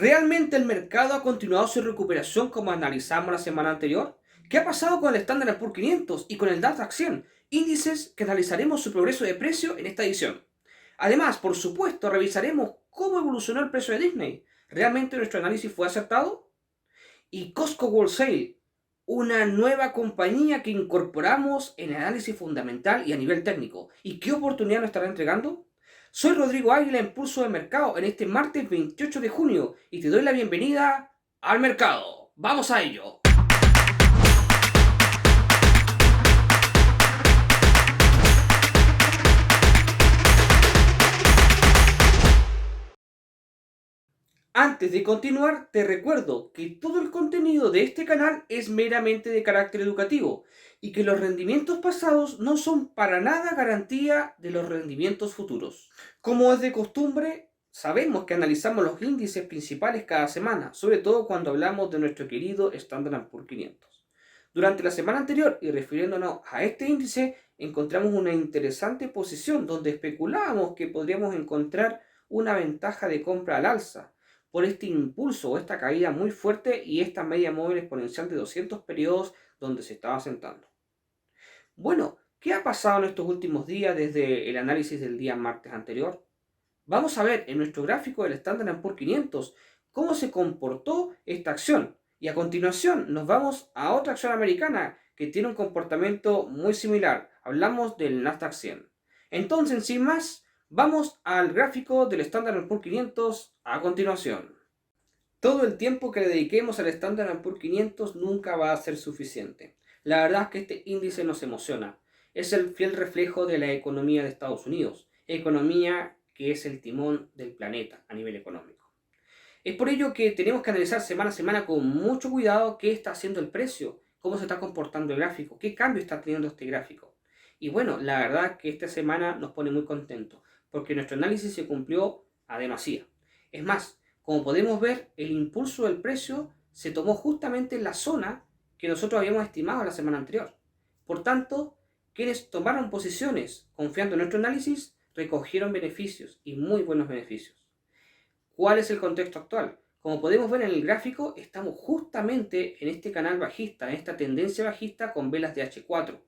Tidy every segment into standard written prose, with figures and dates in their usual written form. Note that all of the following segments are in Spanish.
¿Realmente el mercado ha continuado su recuperación como analizamos la semana anterior? ¿Qué ha pasado con el Standard Poor's 500 y con el DAX 100? Índices que analizaremos su progreso de precio en esta edición. Además, por supuesto, revisaremos cómo evolucionó el precio de Disney. ¿Realmente nuestro análisis fue acertado? Y Costco Wholesale, una nueva compañía que incorporamos en el análisis fundamental y a nivel técnico. ¿Y qué oportunidad nos estará entregando? Soy Rodrigo Águila, Impulso de Mercado, en este martes 28 de junio y te doy la bienvenida al mercado. ¡Vamos a ello! Antes de continuar, te recuerdo que todo el contenido de este canal es meramente de carácter educativo y que los rendimientos pasados no son para nada garantía de los rendimientos futuros. Como es de costumbre, sabemos que analizamos los índices principales cada semana, sobre todo cuando hablamos de nuestro querido Standard Poor's 500. Durante la semana anterior, y refiriéndonos a este índice, encontramos una interesante posición donde especulábamos que podríamos encontrar una ventaja de compra al alza por este impulso o esta caída muy fuerte y esta media móvil exponencial de 200 periodos donde se estaba sentando. Bueno, ¿qué ha pasado en estos últimos días desde el análisis del día martes anterior? Vamos a ver en nuestro gráfico del Standard Poor's 500 cómo se comportó esta acción. Y a continuación nos vamos a otra acción americana que tiene un comportamiento muy similar. Hablamos del Nasdaq 100. Entonces, sin más, vamos al gráfico del Standard Poor's 500 a continuación. Todo el tiempo que le dediquemos al Standard Poor's 500 nunca va a ser suficiente. La verdad es que este índice nos emociona. Es el fiel reflejo de la economía de Estados Unidos, economía que es el timón del planeta a nivel económico. Es por ello que tenemos que analizar semana a semana con mucho cuidado qué está haciendo el precio, cómo se está comportando el gráfico, qué cambio está teniendo este gráfico. Y bueno, la verdad que esta semana nos pone muy contentos, porque nuestro análisis se cumplió a demasía. Es más, como podemos ver, el impulso del precio se tomó justamente en la zona que nosotros habíamos estimado la semana anterior. Por tanto, quienes tomaron posiciones confiando en nuestro análisis recogieron beneficios y muy buenos beneficios. ¿Cuál es el contexto actual? Como podemos ver en el gráfico, estamos justamente en este canal bajista, en esta tendencia bajista con velas de H4,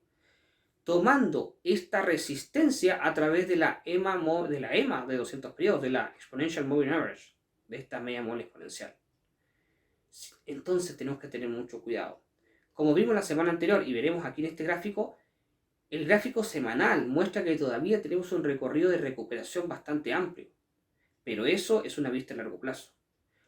tomando esta resistencia a través de la EMA de 200 periodos, de la Exponential Moving Average, de esta media móvil exponencial. Entonces tenemos que tener mucho cuidado. Como vimos la semana anterior y veremos aquí en este gráfico, el gráfico semanal muestra que todavía tenemos un recorrido de recuperación bastante amplio. Pero eso es una vista a largo plazo.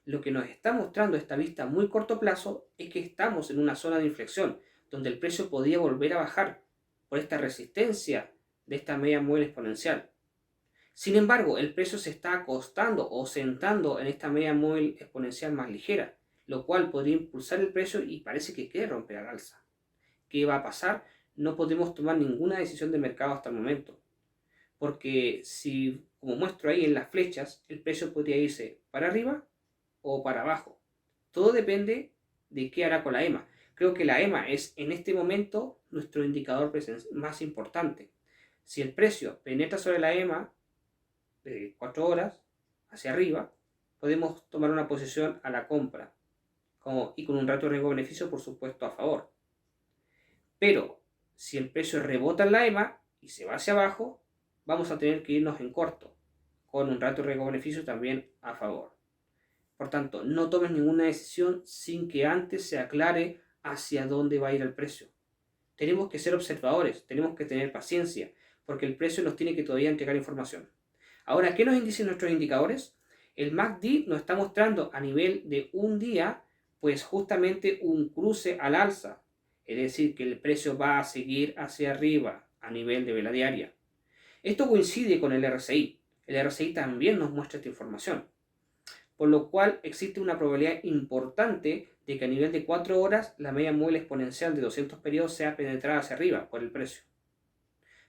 Lo que nos está mostrando esta vista a muy corto plazo es que estamos en una zona de inflexión donde el precio podría volver a bajar por esta resistencia de esta media móvil exponencial. Sin embargo, el precio se está acostando o sentando en esta media móvil exponencial más ligera, lo cual podría impulsar el precio y parece que quiere romper al alza. ¿Qué va a pasar? No podemos tomar ninguna decisión de mercado hasta el momento, porque si, como muestro ahí en las flechas, el precio podría irse para arriba o para abajo. Todo depende de qué hará con la EMA. Creo que la EMA es en este momento nuestro indicador más importante. Si el precio penetra sobre la EMA de 4 horas hacia arriba, podemos tomar una posición a la compra y con un rato de riesgo-beneficio, por supuesto, a favor. Pero si el precio rebota en la EMA y se va hacia abajo, vamos a tener que irnos en corto, con un rato de riesgo-beneficio también a favor. Por tanto, no tomes ninguna decisión sin que antes se aclare hacia dónde va a ir el precio. Tenemos que ser observadores, tenemos que tener paciencia, porque el precio nos tiene que todavía entregar información. Ahora, ¿qué nos dicen nuestros indicadores? El MACD nos está mostrando a nivel de un día, pues justamente un cruce al alza. Es decir, que el precio va a seguir hacia arriba a nivel de vela diaria. Esto coincide con el RSI. El RSI también nos muestra esta información. Por lo cual existe una probabilidad importante de que a nivel de 4 horas la media móvil exponencial de 200 periodos sea penetrada hacia arriba por el precio.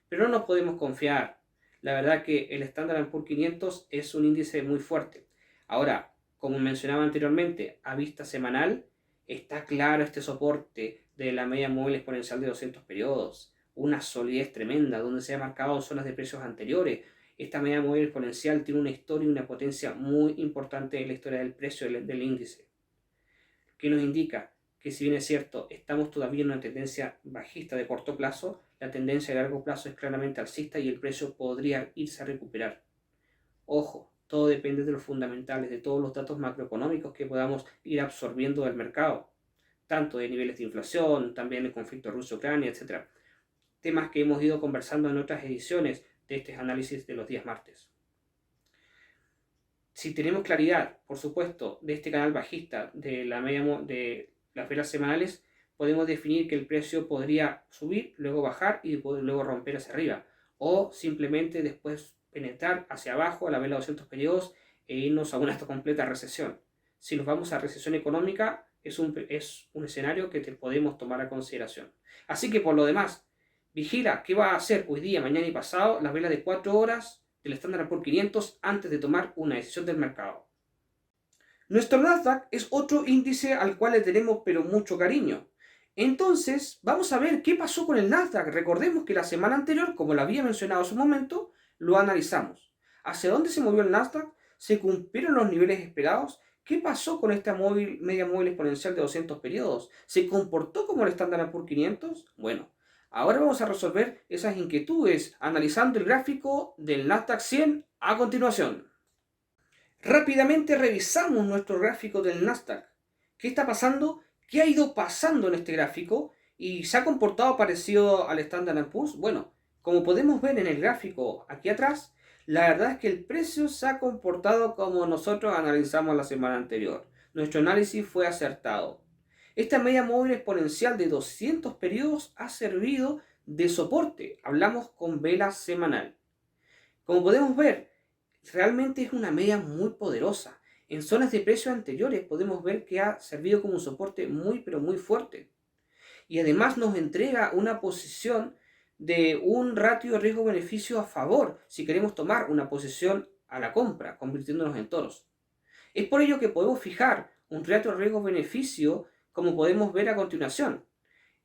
Pero no nos podemos confiar. La verdad que el Standard Poor's 500 es un índice muy fuerte. Ahora, como mencionaba anteriormente, a vista semanal está claro este soporte de la media móvil exponencial de 200 periodos. Una solidez tremenda donde se han marcado zonas de precios anteriores esta media móvil exponencial tiene una historia y una potencia muy importante en la historia del precio del índice, que nos indica que, si bien es cierto, estamos todavía en una tendencia bajista de corto plazo, la tendencia de largo plazo es claramente alcista y el precio podría irse a recuperar. Ojo, todo depende de los fundamentales, de todos los datos macroeconómicos que podamos ir absorbiendo del mercado, tanto de niveles de inflación, también el conflicto Rusia-Ucrania, etc. Temas que hemos ido conversando en otras ediciones de este análisis de los días martes. Si tenemos claridad, por supuesto, de este canal bajista de las velas semanales, podemos definir que el precio podría subir, luego bajar y luego romper hacia arriba, o simplemente después penetrar hacia abajo a la vela 200 periodos e irnos a una completa recesión. Si nos vamos a recesión económica, es un escenario que podemos tomar a consideración. Así que, por lo demás, vigila qué va a hacer hoy día, mañana y pasado las velas de 4 horas del Standard & Poor's 500 antes de tomar una decisión del mercado. Nuestro Nasdaq es otro índice al cual le tenemos pero mucho cariño. Entonces, vamos a ver qué pasó con el Nasdaq. Recordemos que la semana anterior, como lo había mencionado hace un momento, lo analizamos. ¿Hacia dónde se movió el Nasdaq? ¿Se cumplieron los niveles esperados? ¿Qué pasó con esta media móvil exponencial de 200 periodos? ¿Se comportó como el Standard & Poor's 500? Bueno, ahora vamos a resolver esas inquietudes analizando el gráfico del Nasdaq 100 a continuación. Rápidamente revisamos nuestro gráfico del Nasdaq. ¿Qué está pasando? ¿Qué ha ido pasando en este gráfico? ¿Y se ha comportado parecido al Standard & Poor's? Bueno, como podemos ver en el gráfico aquí atrás, la verdad es que el precio se ha comportado como nosotros analizamos la semana anterior. Nuestro análisis fue acertado. Esta media móvil exponencial de 200 periodos ha servido de soporte. Hablamos con vela semanal. Como podemos ver, realmente es una media muy poderosa. En zonas de precios anteriores podemos ver que ha servido como un soporte muy pero muy fuerte. Y además nos entrega una posición de un ratio de riesgo-beneficio a favor si queremos tomar una posición a la compra, convirtiéndonos en toros. Es por ello que podemos fijar un ratio de riesgo-beneficio como podemos ver a continuación.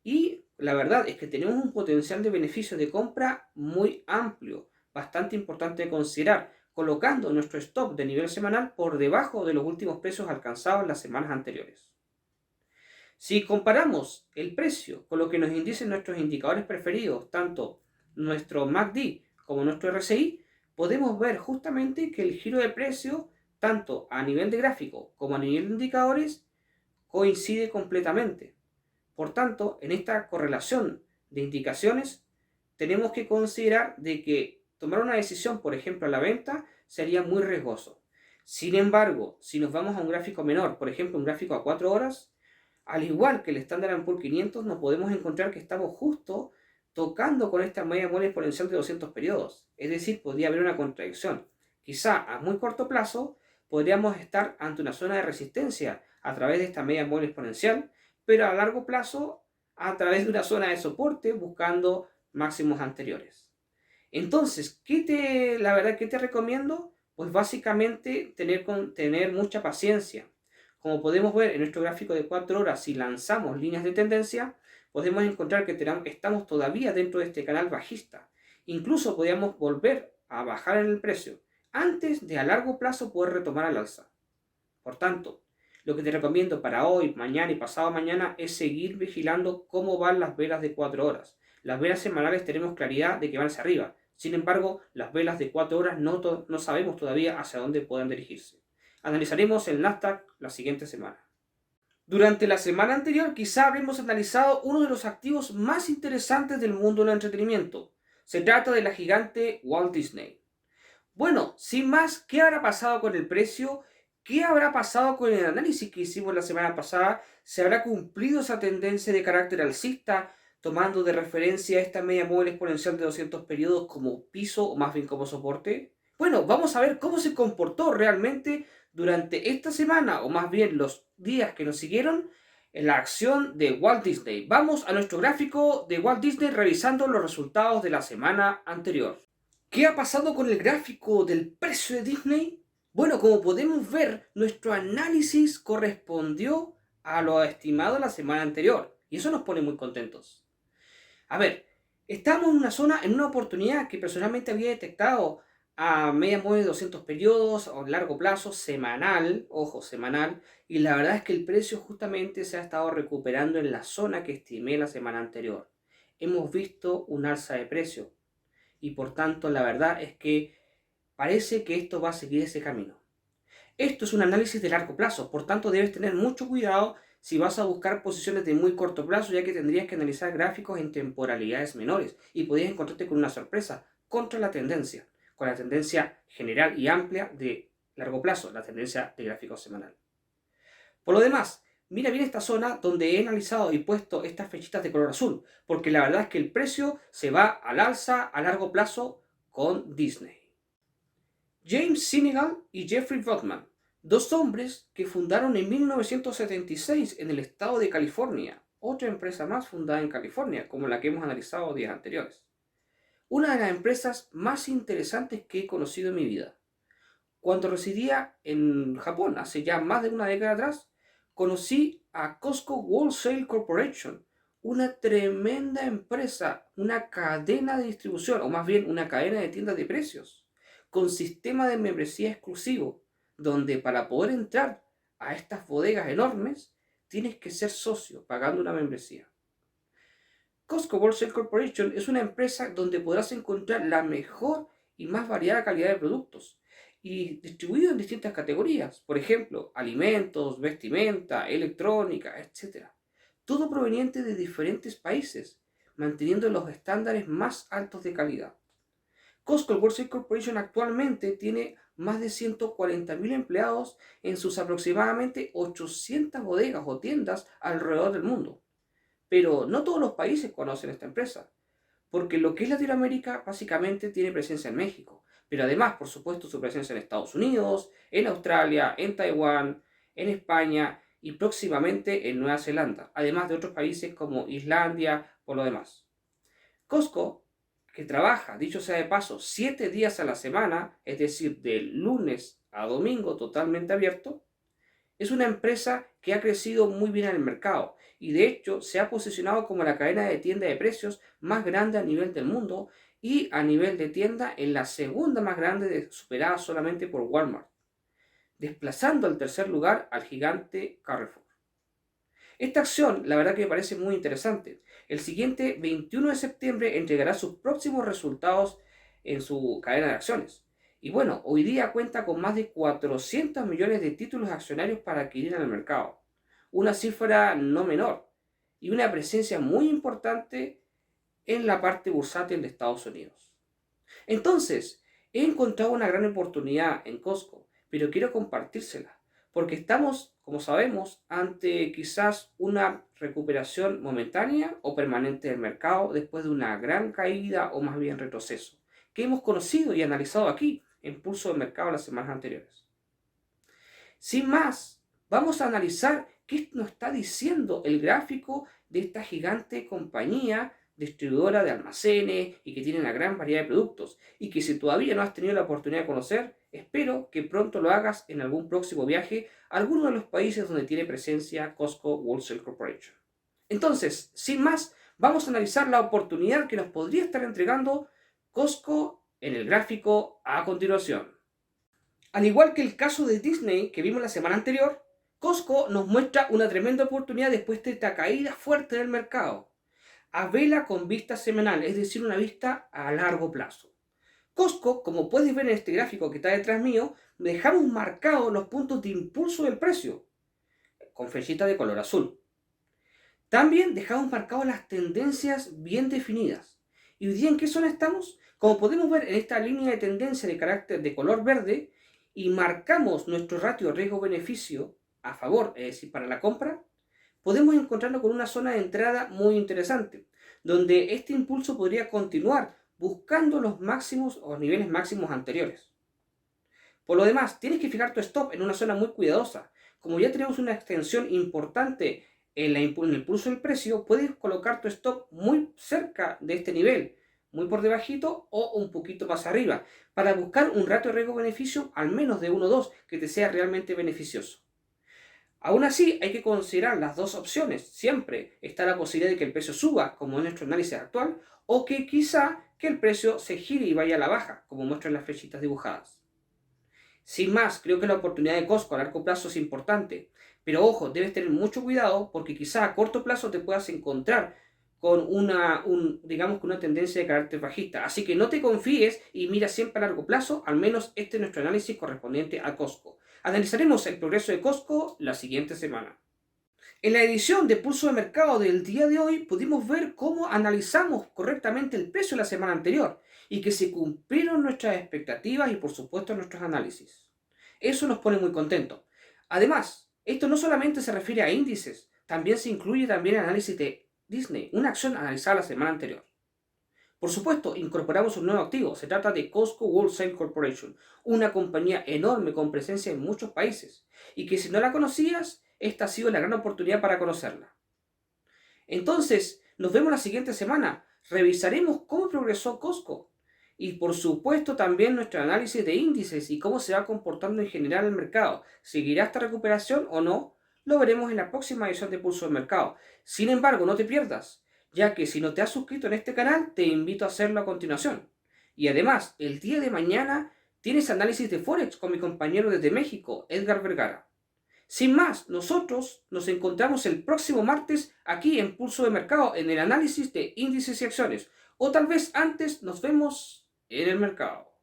Y la verdad es que tenemos un potencial de beneficio de compra muy amplio, bastante importante de considerar, colocando nuestro stop de nivel semanal por debajo de los últimos precios alcanzados en las semanas anteriores. Si comparamos el precio con lo que nos dicen nuestros indicadores preferidos, tanto nuestro MACD como nuestro RSI, podemos ver justamente que el giro de precio, tanto a nivel de gráfico como a nivel de indicadores, coincide completamente. Por tanto, en esta correlación de indicaciones, tenemos que considerar de que tomar una decisión, por ejemplo, a la venta, sería muy riesgoso. Sin embargo, si nos vamos a un gráfico menor, por ejemplo, un gráfico a 4 horas, al igual que el Standard & Poor's 500, nos podemos encontrar que estamos justo tocando con esta media móvil exponencial de 200 periodos. Es decir, podría haber una contradicción. Quizá a muy corto plazo podríamos estar ante una zona de resistencia a través de esta media móvil exponencial, pero a largo plazo a través de una zona de soporte buscando máximos anteriores. Entonces, ¿qué te recomiendo? Pues básicamente tener mucha paciencia. Como podemos ver en nuestro gráfico de 4 horas, si lanzamos líneas de tendencia, podemos encontrar que estamos todavía dentro de este canal bajista. Incluso podríamos volver a bajar en el precio antes de a largo plazo poder retomar al alza. Por tanto, lo que te recomiendo para hoy, mañana y pasado mañana es seguir vigilando cómo van las velas de 4 horas. Las velas semanales tenemos claridad de que van hacia arriba. Sin embargo, las velas de 4 horas no sabemos todavía hacia dónde puedan dirigirse. Analizaremos el Nasdaq la siguiente semana. Durante la semana anterior quizá habremos analizado uno de los activos más interesantes del mundo del entretenimiento. Se trata de la gigante Walt Disney. Bueno, sin más, ¿qué habrá pasado con el precio? ¿Qué habrá pasado con el análisis que hicimos la semana pasada? ¿Se habrá cumplido esa tendencia de carácter alcista, tomando de referencia esta media móvil exponencial de 200 periodos como piso o más bien como soporte? Bueno, vamos a ver cómo se comportó realmente durante esta semana, o más bien los días que nos siguieron, en la acción de Walt Disney. Vamos a nuestro gráfico de Walt Disney revisando los resultados de la semana anterior. ¿Qué ha pasado con el gráfico del precio de Disney? Bueno, como podemos ver, nuestro análisis correspondió a lo estimado la semana anterior, y eso nos pone muy contentos. A ver, estamos en una zona, en una oportunidad que personalmente había detectado a media móvil de 200 periodos o largo plazo, semanal, ojo, semanal, y la verdad es que el precio justamente se ha estado recuperando en la zona que estimé la semana anterior. Hemos visto un alza de precio y por tanto la verdad es que parece que esto va a seguir ese camino. Esto es un análisis de largo plazo, por tanto debes tener mucho cuidado si vas a buscar posiciones de muy corto plazo, ya que tendrías que analizar gráficos en temporalidades menores y podrías encontrarte con una sorpresa contra la tendencia, con la tendencia general y amplia de largo plazo, la tendencia de gráfico semanal. Por lo demás, mira bien esta zona donde he analizado y puesto estas flechitas de color azul, porque la verdad es que el precio se va al alza a largo plazo con Disney. James Sinegal y Jeffrey Bachman, dos hombres que fundaron en 1976 en el estado de California, otra empresa más fundada en California, como la que hemos analizado días anteriores. Una de las empresas más interesantes que he conocido en mi vida. Cuando residía en Japón, hace ya más de una década atrás, conocí a Costco Wholesale Corporation, una tremenda empresa, una cadena de distribución, o más bien una cadena de tiendas de precios, con sistema de membresía exclusivo, donde para poder entrar a estas bodegas enormes, tienes que ser socio pagando una membresía. Costco Wholesale Corporation es una empresa donde podrás encontrar la mejor y más variada calidad de productos y distribuido en distintas categorías, por ejemplo, alimentos, vestimenta, electrónica, etc. Todo proveniente de diferentes países, manteniendo los estándares más altos de calidad. Costco Wholesale Corporation actualmente tiene más de 140.000 empleados en sus aproximadamente 800 bodegas o tiendas alrededor del mundo. Pero no todos los países conocen esta empresa, porque lo que es Latinoamérica básicamente tiene presencia en México, pero además, por supuesto, su presencia en Estados Unidos, en Australia, en Taiwán, en España y próximamente en Nueva Zelanda, además de otros países como Islandia, por lo demás. Costco, que trabaja, dicho sea de paso, 7 días a la semana, es decir, de lunes a domingo totalmente abierto, es una empresa que ha crecido muy bien en el mercado y de hecho se ha posicionado como la cadena de tienda de precios más grande a nivel del mundo y a nivel de tienda en la segunda más grande, superada solamente por Walmart, desplazando al tercer lugar al gigante Carrefour. Esta acción, la verdad que me parece muy interesante. El siguiente 21 de septiembre entregará sus próximos resultados en su cadena de acciones. Y bueno, hoy día cuenta con más de 400 millones de títulos accionarios para adquirir en el mercado. Una cifra no menor y una presencia muy importante en la parte bursátil de Estados Unidos. Entonces, he encontrado una gran oportunidad en Costco, pero quiero compartírsela, porque estamos, como sabemos, ante quizás una recuperación momentánea o permanente del mercado después de una gran caída o más bien retroceso, que hemos conocido y analizado aquí en Pulso de Mercado las semanas anteriores. Sin más, vamos a analizar qué nos está diciendo el gráfico de esta gigante compañía distribuidora de almacenes y que tiene una gran variedad de productos y que si todavía no has tenido la oportunidad de conocer, espero que pronto lo hagas en algún próximo viaje a alguno de los países donde tiene presencia Costco Wholesale Corporation. Entonces, sin más, vamos a analizar la oportunidad que nos podría estar entregando Costco en el gráfico a continuación. Al igual que el caso de Disney que vimos la semana anterior, Costco nos muestra una tremenda oportunidad después de esta caída fuerte del mercado, a vela con vista semanal, es decir, una vista a largo plazo. Costco, como puedes ver en este gráfico que está detrás mío, dejamos marcados los puntos de impulso del precio, con flechita de color azul. También dejamos marcadas las tendencias bien definidas. ¿Y hoy día en qué zona estamos? Como podemos ver en esta línea de tendencia de carácter de color verde, y marcamos nuestro ratio riesgo-beneficio a favor, es decir, para la compra, podemos encontrarnos con una zona de entrada muy interesante, donde este impulso podría continuar buscando los máximos o niveles máximos anteriores. Por lo demás, tienes que fijar tu stop en una zona muy cuidadosa. Como ya tenemos una extensión importante en el impulso del precio, puedes colocar tu stop muy cerca de este nivel, muy por debajito o un poquito más arriba, para buscar un ratio de riesgo-beneficio al menos de 1 o 2 que te sea realmente beneficioso. Aún así, hay que considerar las dos opciones. Siempre está la posibilidad de que el precio suba, como en nuestro análisis actual, o que quizá que el precio se gire y vaya a la baja, como muestran las flechitas dibujadas. Sin más, creo que la oportunidad de Costco a largo plazo es importante, pero ojo, debes tener mucho cuidado porque quizá a corto plazo te puedas encontrar con digamos, con una tendencia de carácter bajista. Así que no te confíes y mira siempre a largo plazo, al menos este es nuestro análisis correspondiente a Costco. Analizaremos el progreso de Costco la siguiente semana. En la edición de Pulso de Mercado del día de hoy pudimos ver cómo analizamos correctamente el precio de la semana anterior y que se cumplieron nuestras expectativas y por supuesto nuestros análisis. Eso nos pone muy contentos. Además, esto no solamente se refiere a índices, también se incluye también el análisis de Disney, una acción analizada la semana anterior. Por supuesto, incorporamos un nuevo activo. Se trata de Costco Wholesale Corporation, una compañía enorme con presencia en muchos países y que si no la conocías, esta ha sido la gran oportunidad para conocerla. Entonces, nos vemos la siguiente semana. Revisaremos cómo progresó Costco y por supuesto también nuestro análisis de índices y cómo se va comportando en general el mercado. ¿Seguirá esta recuperación o no? Lo veremos en la próxima edición de Pulso del Mercado. Sin embargo, no te pierdas, ya que si no te has suscrito en este canal, te invito a hacerlo a continuación. Y además, el día de mañana tienes análisis de Forex con mi compañero desde México, Edgar Vergara. Sin más, nosotros nos encontramos el próximo martes aquí en Pulso de Mercado en el análisis de índices y acciones. O tal vez antes nos vemos en el mercado.